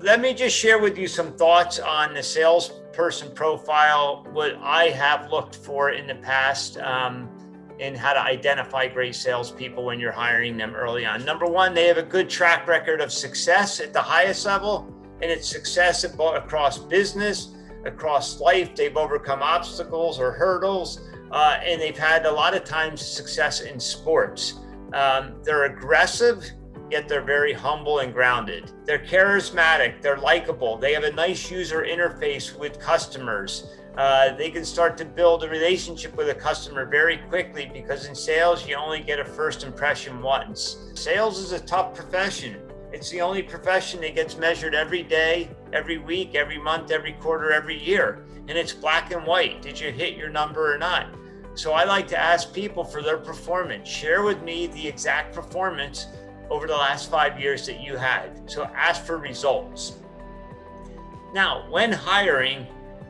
let me just share with you some thoughts on the salesperson profile, what I have looked for in the past, and how to identify great salespeople when you're hiring them early on. Number one, they have a good track record of success at the highest level, and it's success across business, across life. They've overcome obstacles or hurdles, and they've had a lot of times success in sports. They're aggressive, yet they're very humble and grounded. They're charismatic, they're likable, they have a nice user interface with customers. They can start to build a relationship with a customer very quickly, because in sales, you only get a first impression once. Sales is a tough profession. It's the only profession that gets measured every day, every week, every month, every quarter, every year. And it's black and white. Did you hit your number or not? So I like to ask people for their performance. Share with me the exact performance over the last 5 years that you had. So ask for results. Now, when hiring,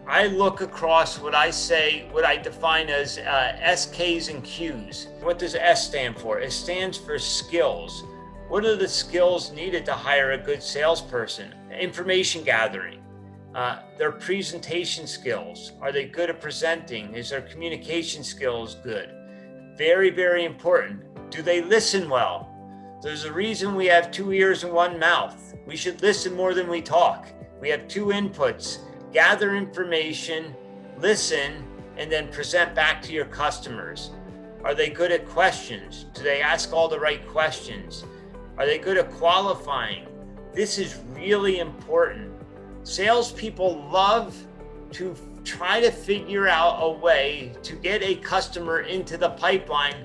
I look across what I define as SKs and Qs. What does S stand for? It stands for skills. What are the skills needed to hire a good salesperson? Information gathering, their presentation skills. Are they good at presenting? Is their communication skills good? Very, very important. Do they listen well? There's a reason we have 2 ears and 1 mouth. We should listen more than we talk. We have 2 inputs. Gather information, listen, and then present back to your customers. Are they good at questions? Do they ask all the right questions? Are they good at qualifying? This is really important. Salespeople love to try to figure out a way to get a customer into the pipeline,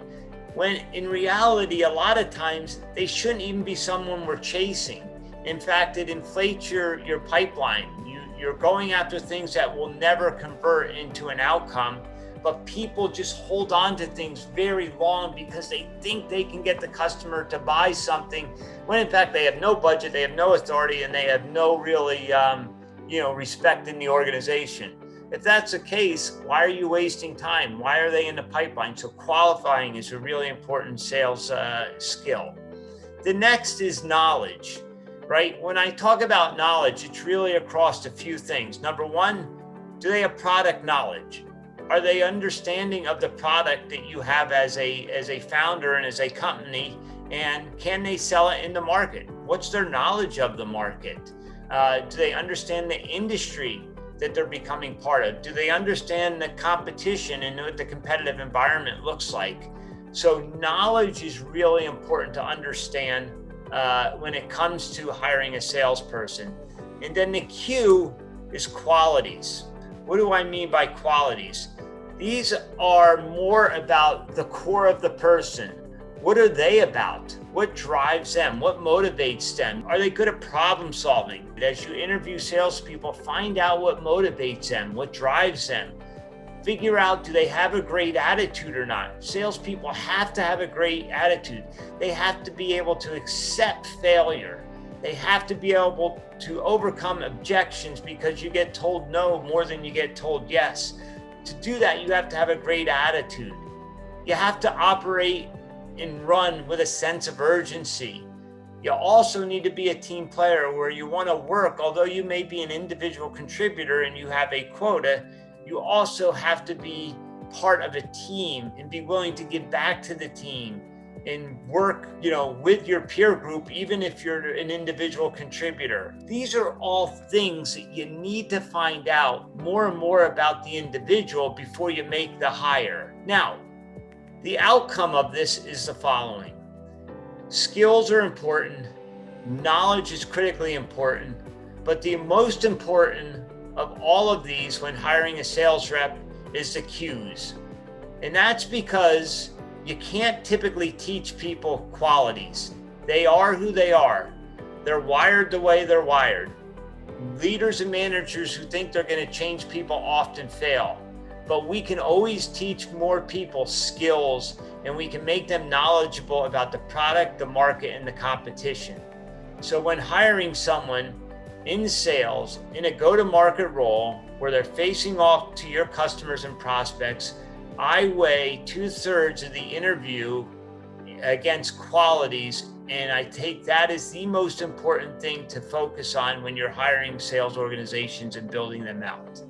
when in reality, a lot of times they shouldn't even be someone we're chasing. In fact, it inflates your pipeline. You're going after things that will never convert into an outcome, but people just hold on to things very long because they think they can get the customer to buy something, when in fact they have no budget, they have no authority, and they have no really respect in the organization. If that's the case, why are you wasting time? Why are they in the pipeline? So qualifying is a really important sales skill. The next is knowledge, right? When I talk about knowledge, it's really across a few things. Number one, do they have product knowledge? Are they understanding of the product that you have as a founder and as a company? And can they sell it in the market? What's their knowledge of the market? Do they understand the industry that they're becoming part of? Do they understand the competition and what the competitive environment looks like? So knowledge is really important to understand when it comes to hiring a salesperson. And then the Q is qualities. What do I mean by qualities? These are more about the core of the person. What are they about? What drives them? What motivates them? Are they good at problem solving? As you interview salespeople, find out what motivates them, what drives them. Figure out, do they have a great attitude or not? Salespeople have to have a great attitude. They have to be able to accept failure. They have to be able to overcome objections because you get told no more than you get told yes. To do that, you have to have a great attitude. You have to operate and run with a sense of urgency. You also need to be a team player where you want to work, although you may be an individual contributor and you have a quota, you also have to be part of a team and be willing to give back to the team and work, with your peer group, even if you're an individual contributor. These are all things that you need to find out more and more about the individual before you make the hire. Now, the outcome of this is the following. Skills are important. Knowledge is critically important. But the most important of all of these when hiring a sales rep is the Qs. And that's because you can't typically teach people qualities. They are who they are. They're wired the way they're wired. Leaders and managers who think they're going to change people often fail. But we can always teach more people skills, and we can make them knowledgeable about the product, the market, and the competition. So when hiring someone in sales, in a go-to-market role where they're facing off to your customers and prospects, I weigh 2/3 of the interview against qualities. And I take that as the most important thing to focus on when you're hiring sales organizations and building them out.